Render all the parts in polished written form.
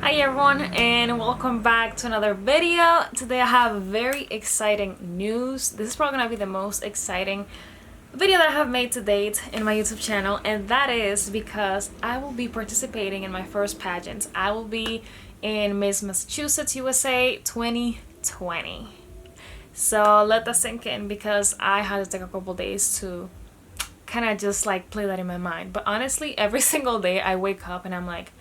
Hi everyone and welcome back to another video. Today I have very exciting news. This is probably gonna be the most exciting video that I have made to date in my YouTube channel, and that is because I will be participating in my first pageant. I will be in Miss Massachusetts USA 2020. So let that sink in because I had to take a couple days to kind of just like play that in my mind. But honestly, every single day I wake up and I'm like,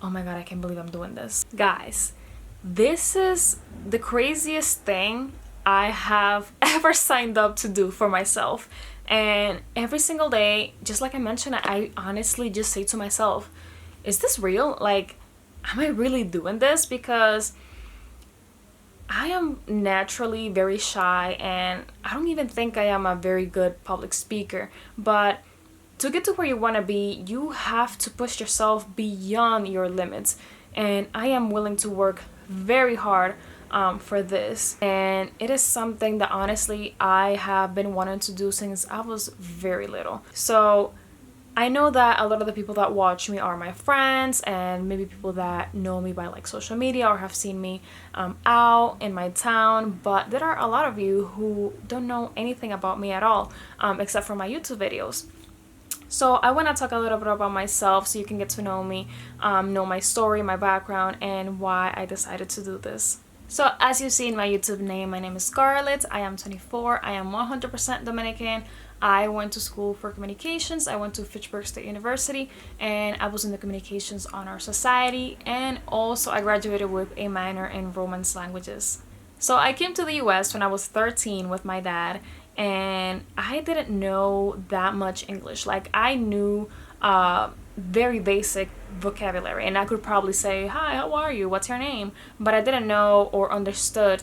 oh my god, I can't believe I'm doing this. Guys, this is the craziest thing I have ever signed up to do for myself. And every single day, just like I mentioned, I honestly just say to myself, is this real? Like, am I really doing this? Because I am naturally very shy and I don't even think I am a very good public speaker. But to get to where you want to be, you have to push yourself beyond your limits. And I am willing to work very hard for this. And it is something that honestly I have been wanting to do since I was very little. So I know that a lot of the people that watch me are my friends and maybe people that know me by like social media or have seen me out in my town, but there are a lot of you who don't know anything about me at all except for my YouTube videos. So I want to talk a little bit about myself so you can get to know me, know my story, my background, and why I decided to do this. So as you see in my YouTube name, my name is Scarlett. I am 24. I am 100% Dominican. I went to school for communications. I went to Fitchburg State University and I was in the Communications Honor Society, and also I graduated with a minor in Romance languages. So I came to the US when I was 13 with my dad, and I didn't know that much English. Like, I knew very basic vocabulary and I could probably say, hi, how are you, what's your name, but I didn't know or understood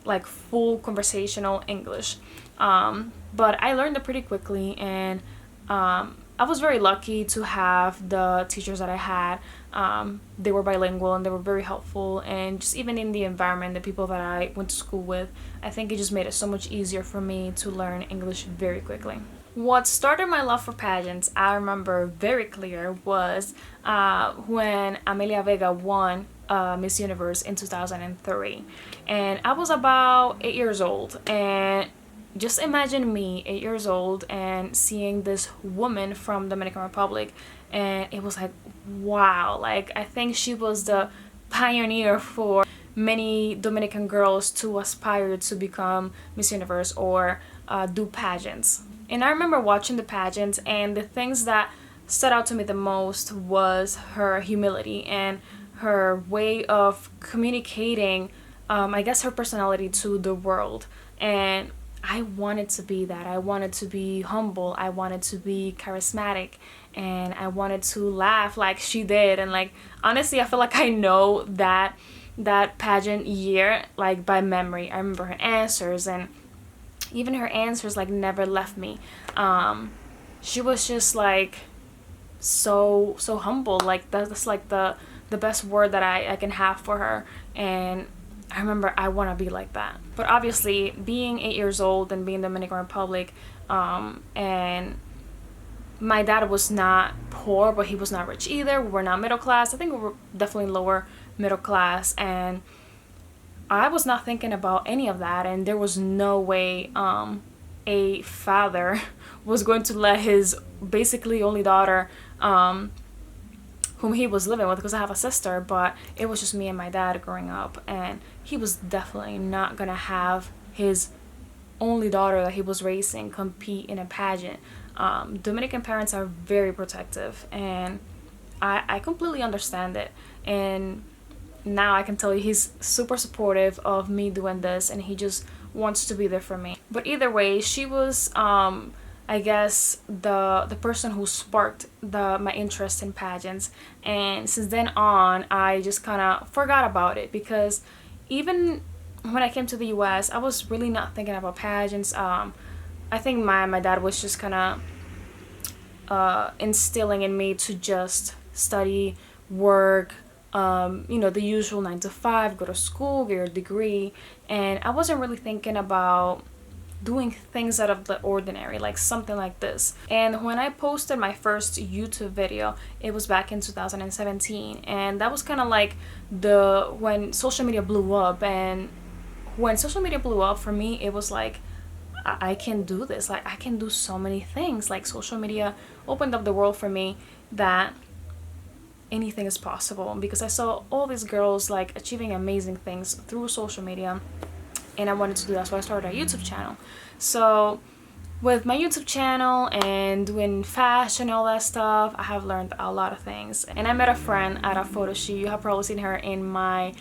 like full conversational English. But I learned it pretty quickly, and I was very lucky to have the teachers that I had. They were bilingual and they were very helpful, and just even in the environment, the people that I went to school with, I think it just made it so much easier for me to learn English very quickly. What started my love for pageants, I remember very clear, was when Amelia Vega won Miss Universe in 2003. And I was about 8 years old, and just imagine me 8 years old and seeing this woman from Dominican Republic, and it was like, wow. Like, I think she was the pioneer for many Dominican girls to aspire to become Miss Universe or do pageants. And I remember watching the pageant, and the things that stood out to me the most was her humility and her way of communicating, I guess her personality to the world. And I wanted to be that. I wanted to be humble. I wanted to be charismatic, and I wanted to laugh like she did. And like, honestly, I feel like I know that pageant year like by memory. I remember her answers, and even her answers like never left me. She was just like so humble. Like that's like the best word that I can have for her. And I remember I want to be like that. But obviously, being 8 years old and being Dominican Republic, and my dad was not poor, but he was not rich either. We were not middle class. I think we were definitely lower middle class, and I was not thinking about any of that. And there was no way a father was going to let his basically only daughter, whom he was living with, because I have a sister, but it was just me and my dad growing up, and he was definitely not gonna have his only daughter that he was raising compete in a pageant. Dominican parents are very protective, and I completely understand it. And now I can tell you he's super supportive of me doing this, and he just wants to be there for me. But either way, she was I guess the person who sparked my interest in pageants, and since then on I just kind of forgot about it, because even when I came to the US I was really not thinking about pageants. I think my dad was just kind of instilling in me to just study, work, the usual 9 to 5, go to school, get your degree, and I wasn't really thinking about doing things out of the ordinary, like something like this. And when I posted my first YouTube video, it was back in 2017, and that was kind of like when social media blew up. And when social media blew up for me, it was like, I can do this, like I can do so many things. Like social media opened up the world for me, that anything is possible, because I saw all these girls like achieving amazing things through social media, and I wanted to do that, so I started a YouTube channel. So with my YouTube channel and doing fashion and all that stuff, I have learned a lot of things. And I met a friend at a photo shoot. You have probably seen her in my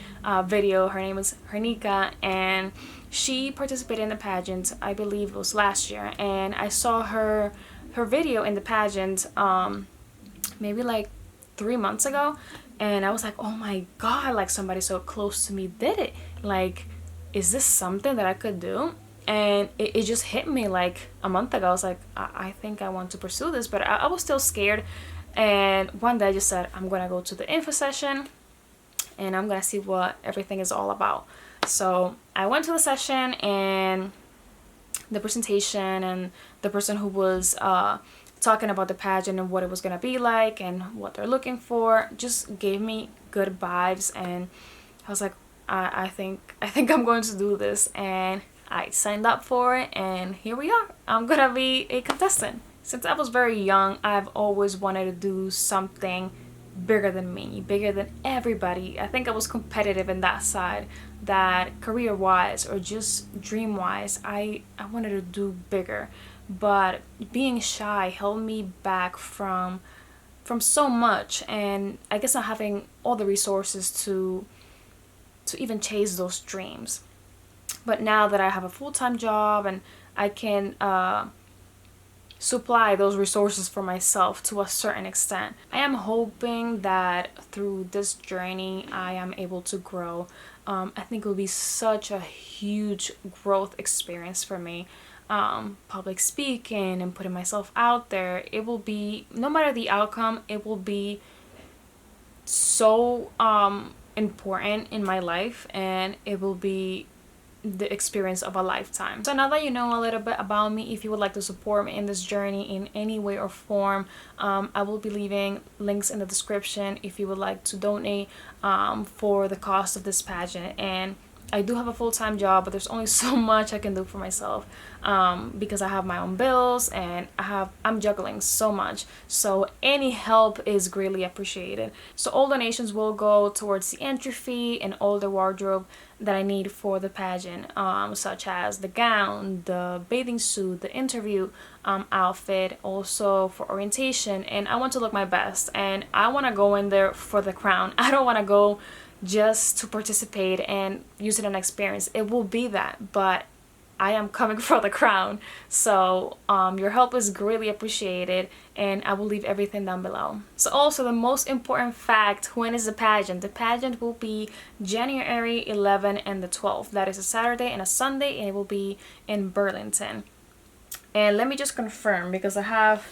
video. Her name is Hernika, and she participated in the pageant, I believe it was last year. And I saw her video in the pageant maybe like 3 months ago, and I was like, oh my god, like somebody so close to me did it. Like, is this something that I could do? And it just hit me like a month ago. I was like, I think I want to pursue this, but I was still scared. And one day I just said, I'm gonna go to the info session and I'm gonna see what everything is all about. So I went to the session, and the presentation and the person who was talking about the pageant and what it was gonna be like and what they're looking for just gave me good vibes, and I was like, I think I'm going to do this. And I signed up for it, and here we are. I'm gonna be a contestant. Since I was very young, I've always wanted to do something bigger than me, bigger than everybody. I think I was competitive in that side, that career-wise or just dream-wise, I wanted to do bigger. But being shy held me back from so much, and I guess not having all the resources to even chase those dreams. But now that I have a full-time job and I can supply those resources for myself to a certain extent, I am hoping that through this journey I am able to grow. I think it will be such a huge growth experience for me. Public speaking and putting myself out there, it will be, no matter the outcome, it will be so important in my life, and it will be the experience of a lifetime. So now that you know a little bit about me, if you would like to support me in this journey in any way or form, I will be leaving links in the description if you would like to donate for the cost of this pageant. And I do have a full-time job, but there's only so much I can do for myself because I have my own bills and I'm juggling so much. So any help is greatly appreciated. So all donations will go towards the entry fee and all the wardrobe that I need for the pageant, such as the gown, the bathing suit, the interview outfit, also for orientation. And I want to look my best, and I want to go in there for the crown. I don't want to go just to participate and use it as an experience. It will be that, but I am coming for the crown. So your help is greatly appreciated, and I will leave everything down below. So also the most important fact, when is the pageant? The pageant will be January 11 and the 12th. That is a Saturday and a Sunday, and it will be in Burlington. And let me just confirm, because I have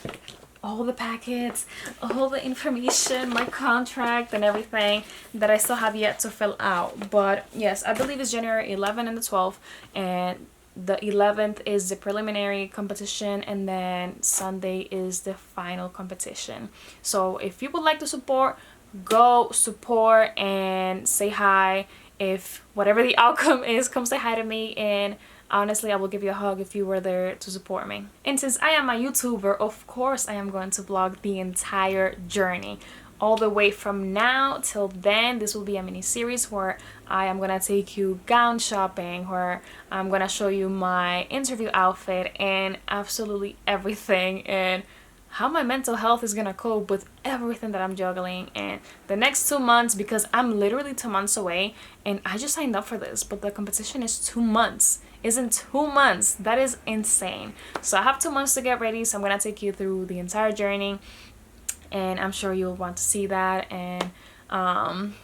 all the packets, all the information, my contract and everything that I still have yet to fill out. But yes, I believe it's January 11 and the 12th, and the 11th is the preliminary competition, and then Sunday is the final competition. So if you would like to support, go support and say hi. If whatever the outcome is, come say hi to me, and honestly, I will give you a hug if you were there to support me. And since I am a YouTuber, of course I am going to vlog the entire journey. All the way from now till then. This will be a mini series where I am gonna take you gown shopping, where I'm gonna show you my interview outfit and absolutely everything, and how my mental health is gonna cope with everything that I'm juggling. And the next 2 months, because I'm literally 2 months away, and I just signed up for this, but the competition is 2 months. Is in 2 months. That is insane. So I have 2 months to get ready, so I'm gonna take you through the entire journey, and I'm sure you'll want to see that. And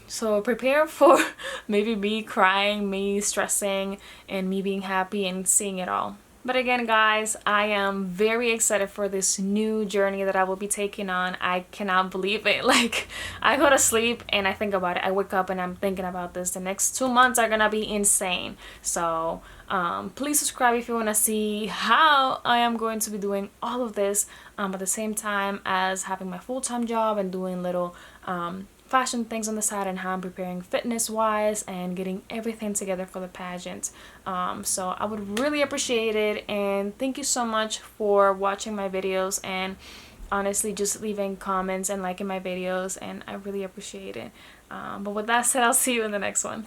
so prepare for maybe me crying, me stressing, and me being happy and seeing it all. But again, guys, I am very excited for this new journey that I will be taking on. I cannot believe it. Like, I go to sleep and I think about it. I wake up and I'm thinking about this. The next 2 months are gonna be insane. So please subscribe if you want to see how I am going to be doing all of this at the same time as having my full-time job and doing little fashion things on the side, and how I'm preparing fitness wise and getting everything together for the pageant. So I would really appreciate it, and thank you so much for watching my videos and honestly just leaving comments and liking my videos, and I really appreciate it. But with that said, I'll see you in the next one.